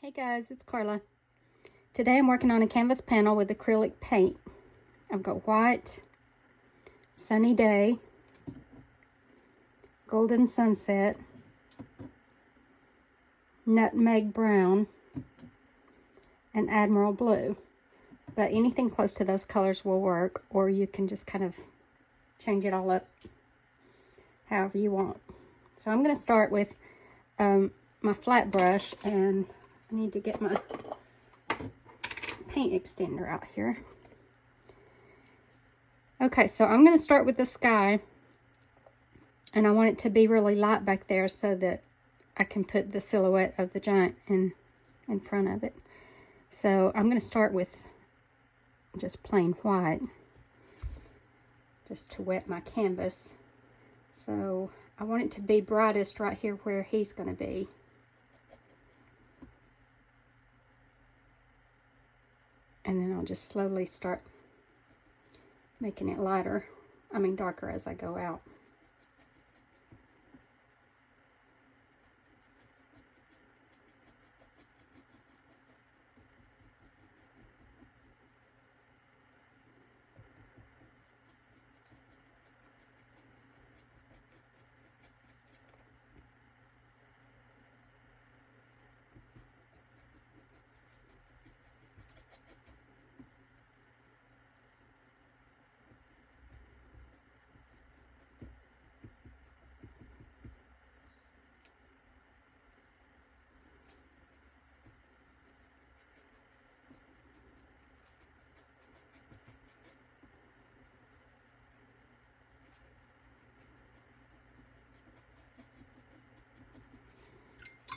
Hey guys, it's Carla. Today I'm working on a canvas panel with acrylic paint. I've got white, sunny day, golden sunset, nutmeg brown, and admiral blue. But anything close to those colors will work, or you can just kind of change it all up however you want. So I'm going to start with my flat brush, and I need to get my paint extender out here. Okay, so I'm going to start with the sky, and I want it to be really light back there so that I can put the silhouette of the giant in front of it. So I'm going to start with just plain white, just to wet my canvas. So I want it to be brightest right here where he's going to be. And then I'll just slowly start making it darker as I go out.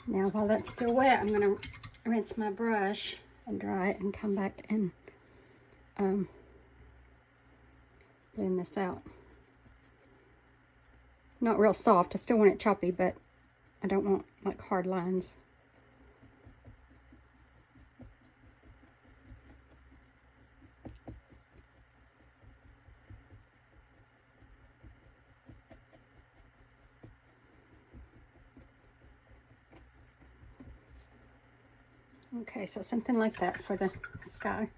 Now while that's still wet, I'm going to rinse my brush and dry it and come back and blend this out. Not real soft, I still want it choppy, but I don't want like hard lines. Okay, so something like that for the sky.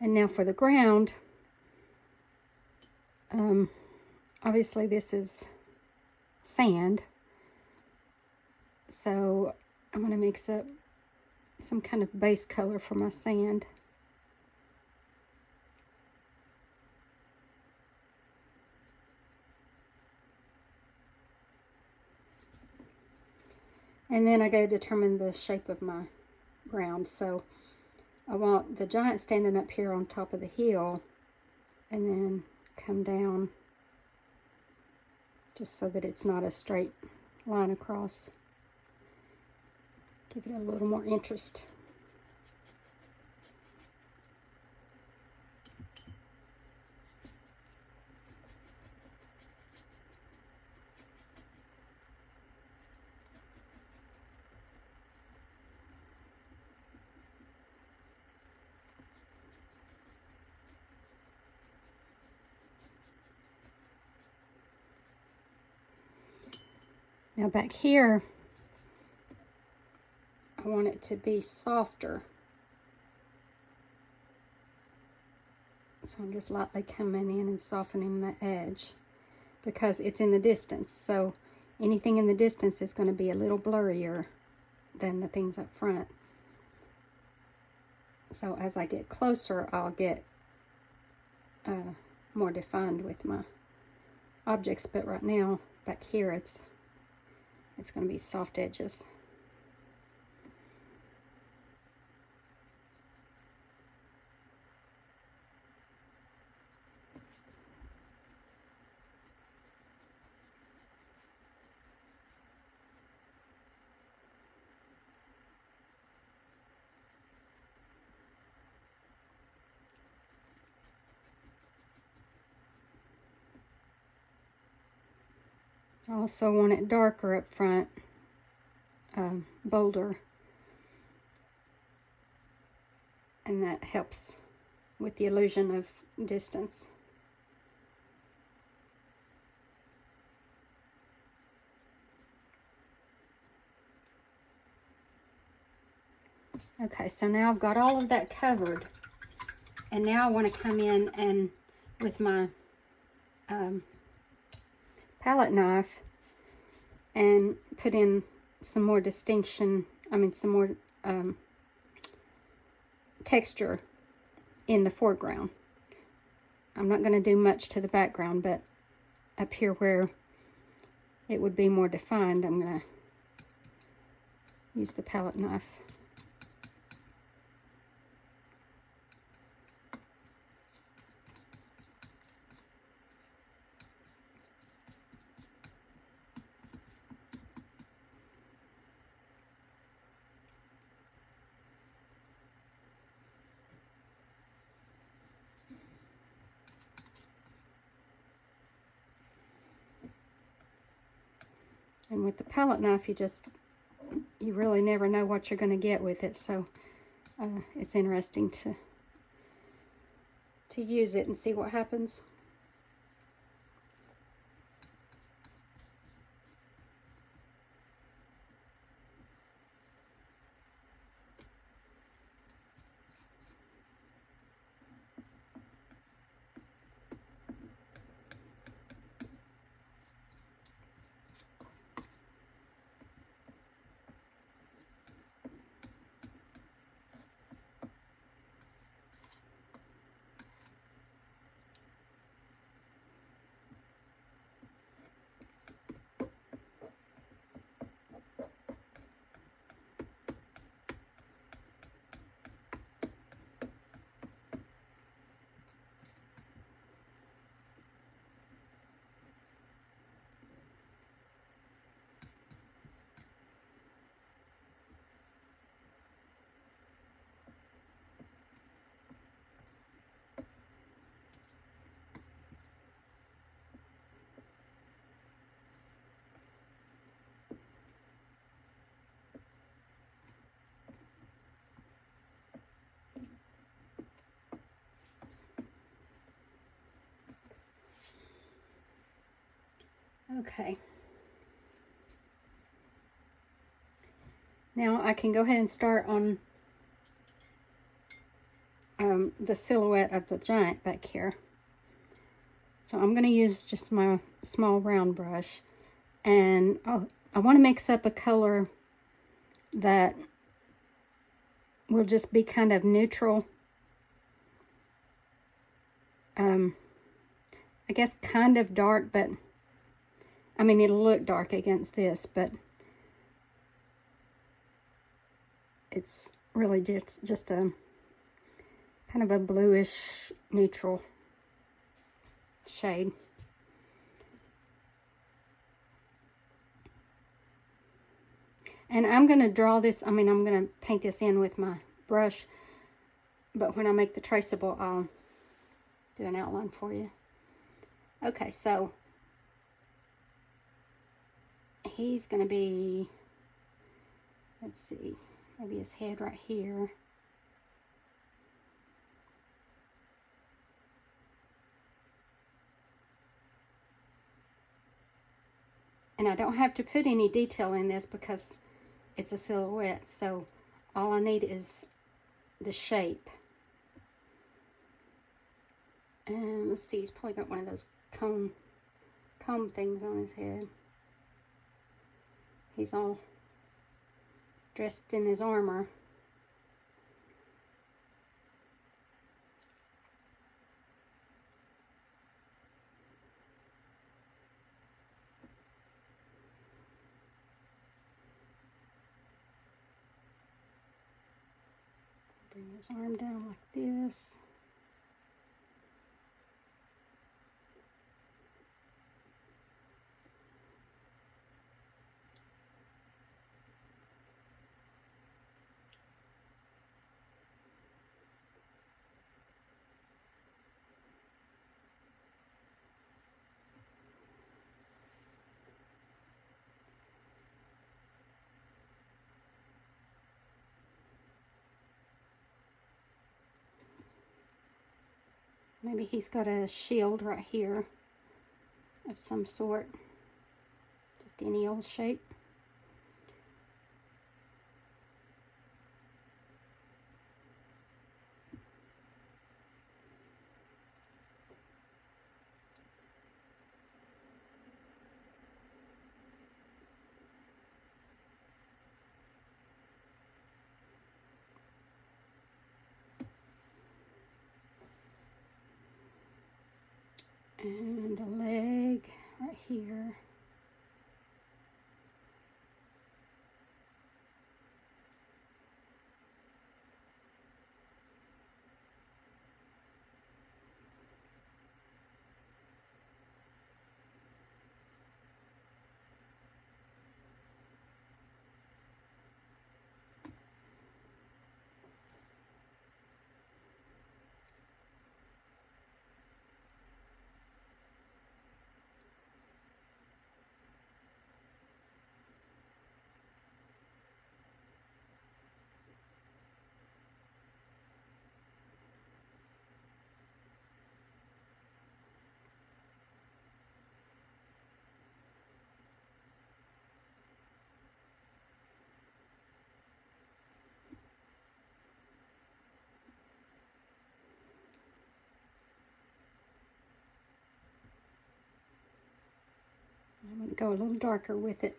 And now for the ground, obviously this is sand, so I'm going to mix up some kind of base color for my sand. And then I go to determine the shape of my ground. So I want the giant standing up here on top of the hill, and then come down just so that it's not a straight line across. Give it a little more interest. Now back here, I want it to be softer. So I'm just lightly coming in and softening the edge because it's in the distance. So anything in the distance is going to be a little blurrier than the things up front. So as I get closer, I'll get more defined with my objects. But right now, back here, it's going to be soft edges. I also want it darker up front, bolder, and that helps with the illusion of distance. Okay, so now I've got all of that covered. And now I want to come in and with my palette knife and put in some more distinction, some more texture in the foreground. I'm not going to do much to the background, but up here where it would be more defined, I'm going to use the palette knife. And with the palette knife, you really never know what you're going to get with it, so it's interesting to use it and see what happens. Okay. Now I can go ahead and start on the silhouette of the giant back here. So I'm going to use just my small round brush, and I want to mix up a color that will just be kind of neutral. I guess kind of dark, but it'll look dark against this, but it's really just a kind of a bluish neutral shade. And I'm going to draw this, I'm going to paint this in with my brush, but when I make the traceable, I'll do an outline for you. Okay, so he's going to be, let's see, maybe his head right here. And I don't have to put any detail in this because it's a silhouette, so all I need is the shape. And let's see, he's probably got one of those comb things on his head. He's all dressed in his armor. Bring his arm down like this. Maybe he's got a shield right here of some sort. Just any old shape. And a leg right here. I'm going to go a little darker with it.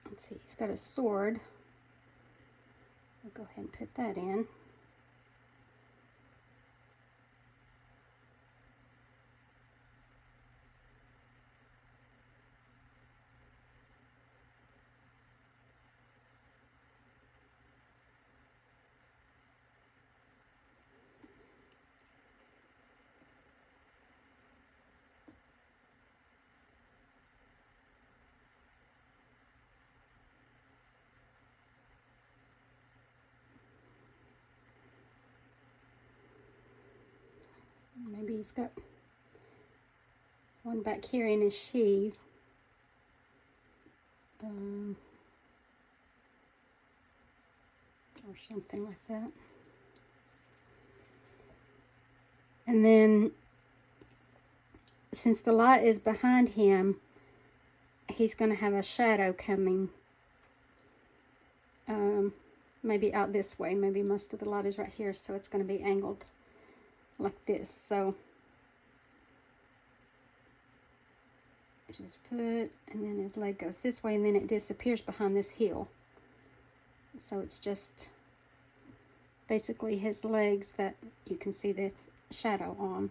Let's see, he's got a sword. I'll go ahead and put that in. Maybe he's got one back here in his sheath. Or something like that. And then, since the light is behind him, he's going to have a shadow coming. Maybe out this way. Maybe most of the light is right here, so it's going to be angled like this. So it's his foot, and then his leg goes this way, and then it disappears behind this hill. So it's just basically his legs that you can see the shadow on.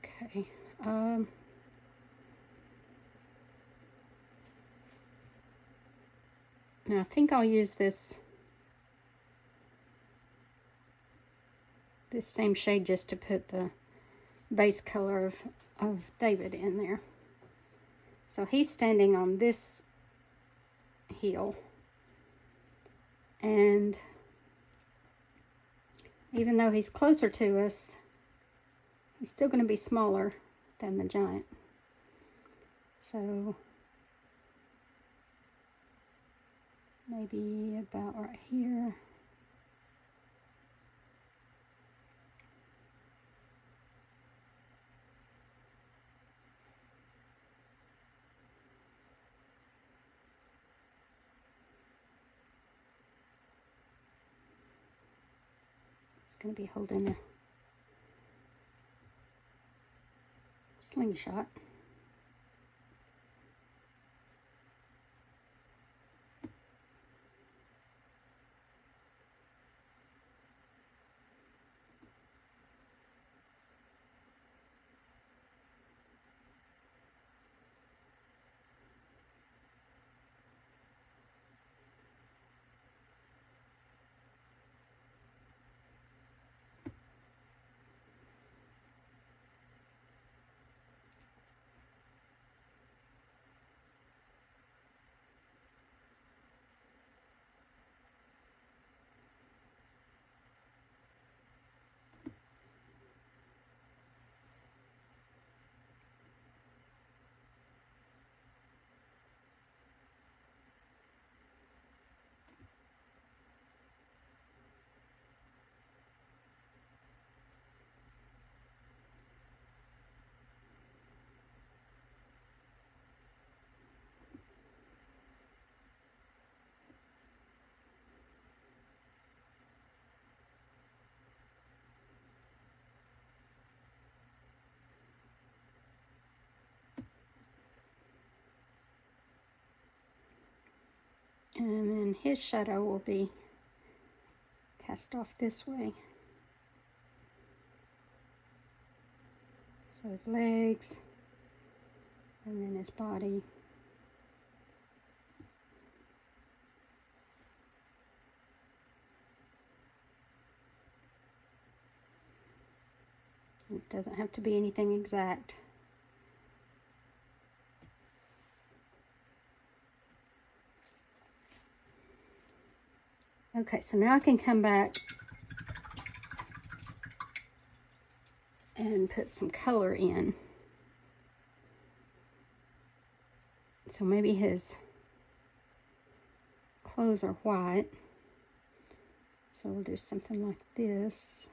Okay. Now I think I'll use this same shade just to put the base color of David in there. So he's standing on this hill, and even though he's closer to us, he's still going to be smaller than the giant. So maybe about right here. He's going to be holding a slingshot. And then his shadow will be cast off this way. So his legs, and then his body. It doesn't have to be anything exact. Okay, so now I can come back and put some color in. So maybe his clothes are white. So we'll do something like this.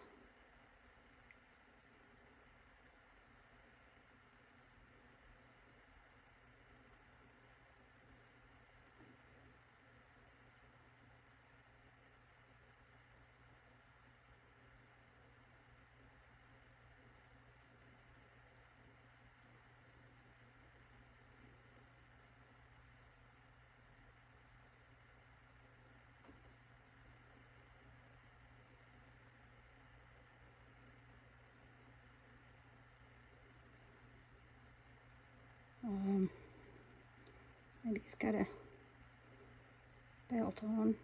Maybe he's got a belt on.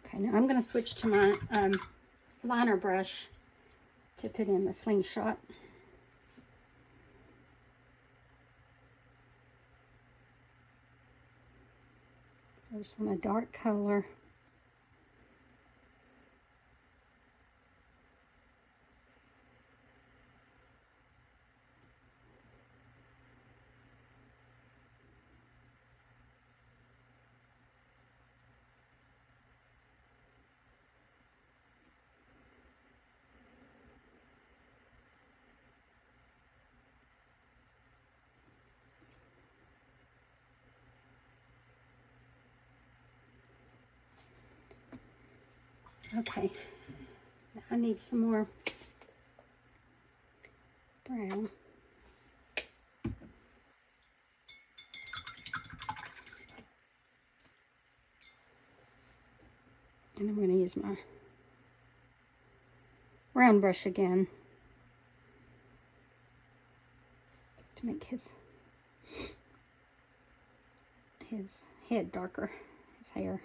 Okay, now I'm going to switch to my liner brush to put in the slingshot. So I just want a dark color. Okay, now I need some more brown. And I'm going to use my round brush again to make his head darker, his hair.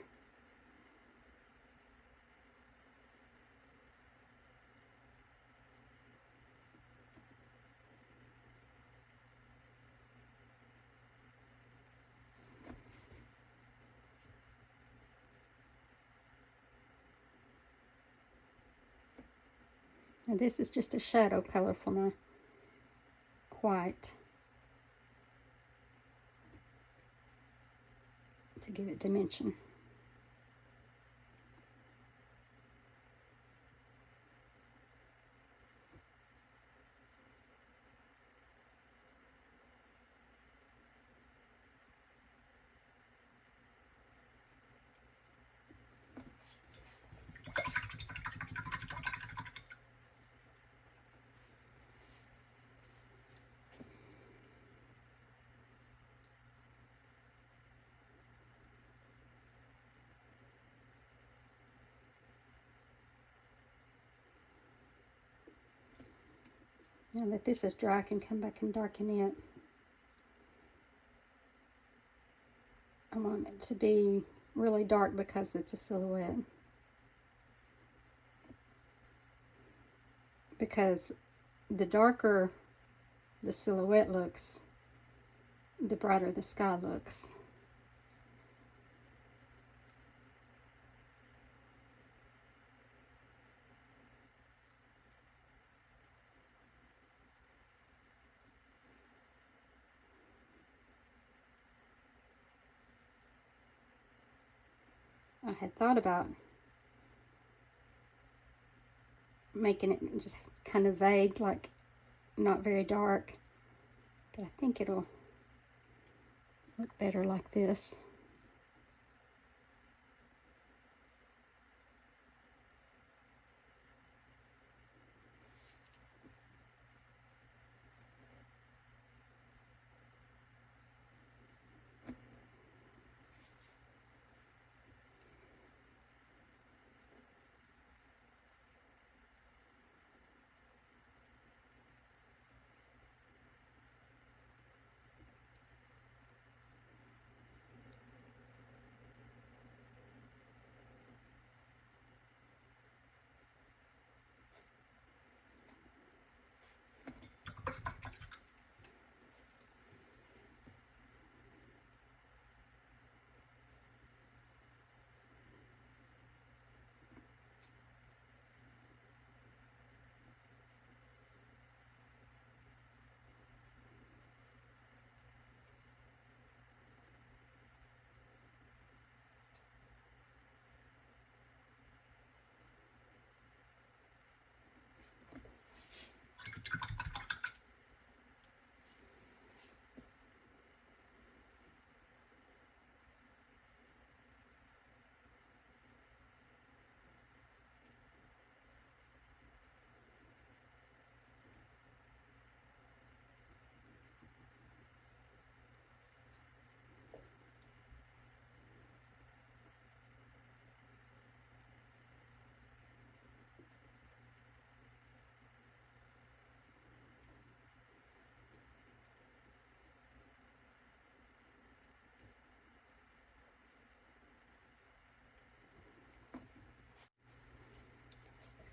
Now this is just a shadow color for my white to give it dimension. Now that this is dry, I can come back and darken it. I want it to be really dark because it's a silhouette. Because the darker the silhouette looks, the brighter the sky looks. I had thought about making it just kind of vague, like not very dark, but I think it'll look better like this.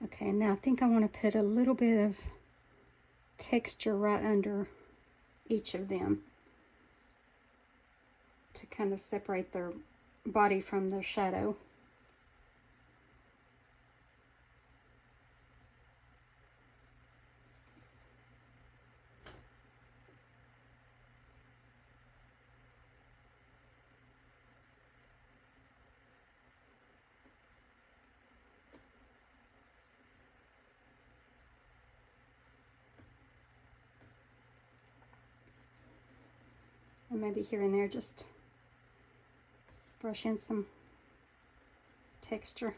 Okay, now I think I want to put a little bit of texture right under each of them to kind of separate their body from their shadow. And maybe here and there just brush in some texture.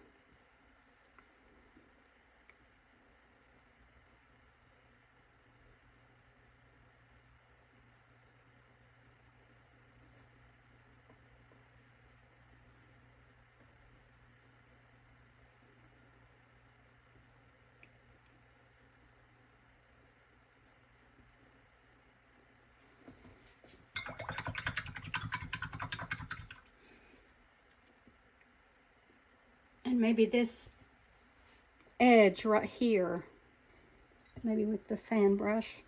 And maybe this edge right here, maybe with the fan brush,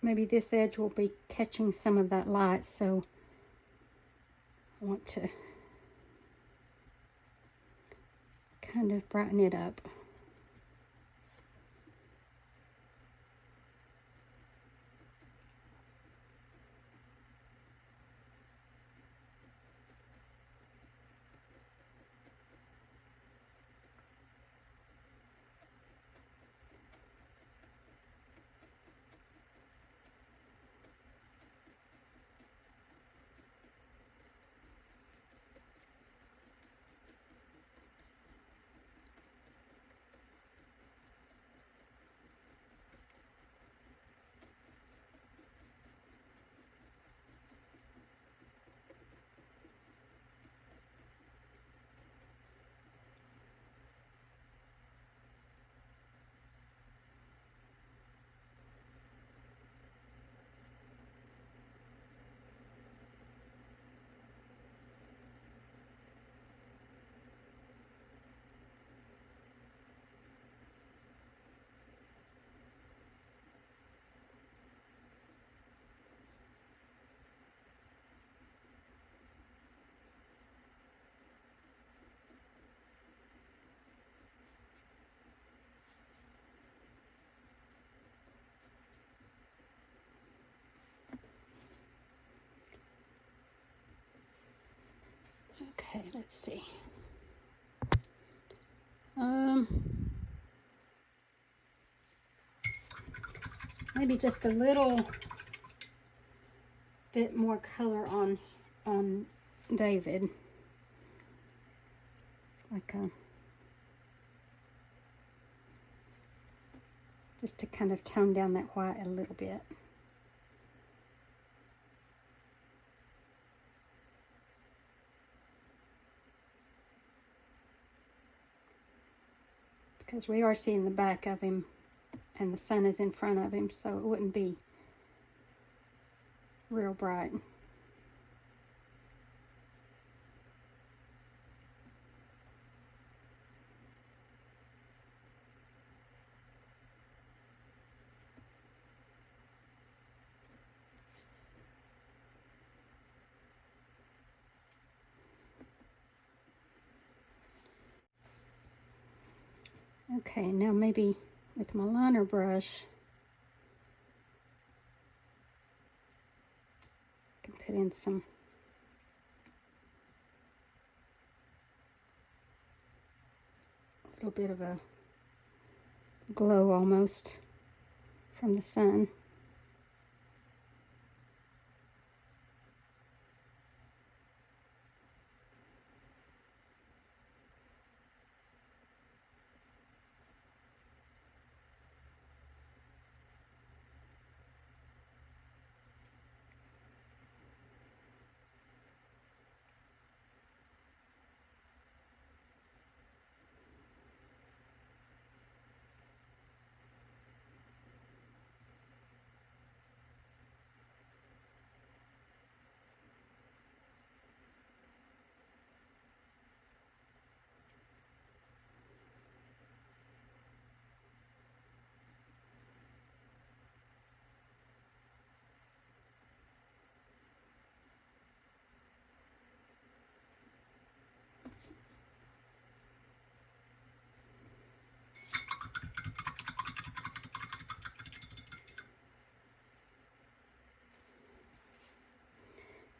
maybe this edge will be catching some of that light, so I want to kind of brighten it up. Okay, let's see. Maybe just a little bit more color on David. Like just to kind of tone down that white a little bit. Because we are seeing the back of him and the sun is in front of him, so it wouldn't be real bright. Okay, now maybe with my liner brush, I can put in some little bit of a glow almost from the sun.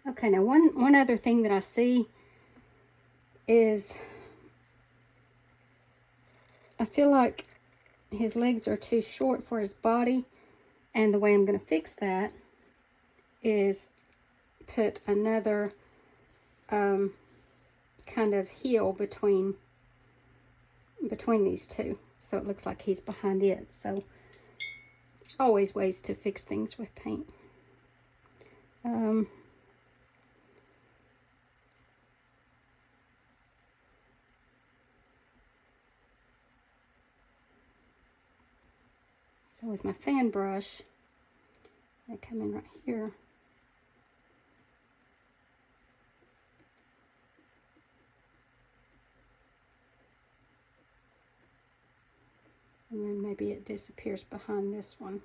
Okay, now one other thing that I see is I feel like his legs are too short for his body, and the way I'm going to fix that is put another kind of heel between these two, so it looks like he's behind it. So there's always ways to fix things with paint. So with my fan brush, I come in right here. And then maybe it disappears behind this one.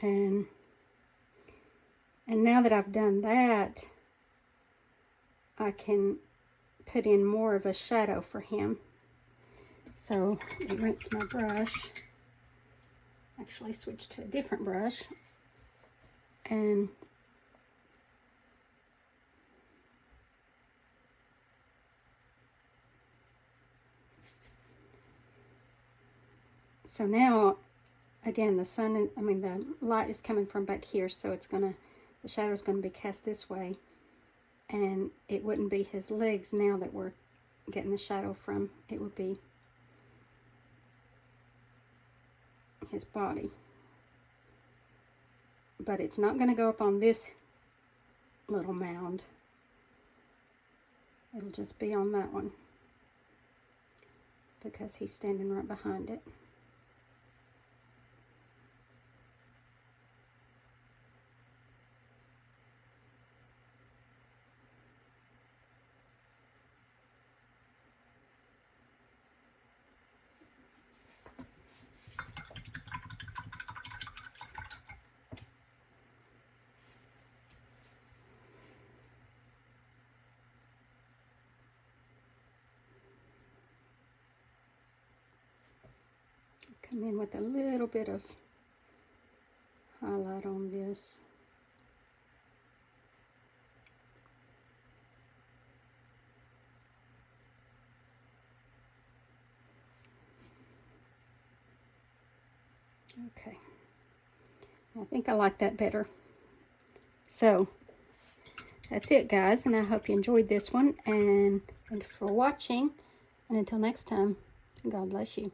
And now that I've done that, I can put in more of a shadow for him. So I rinse my brush, actually switch to a different brush, and so now again the sun, the light is coming from back here, so the shadow is gonna be cast this way, and it wouldn't be his legs now that we're getting the shadow from, it would be his body. But it's not going to go up on this little mound. It'll just be on that one. because he's standing right behind it. Come in with a little bit of highlight on this. Okay, I think I like that better. So that's it, guys, and I hope you enjoyed this one, and thanks for watching, and until next time, God bless you.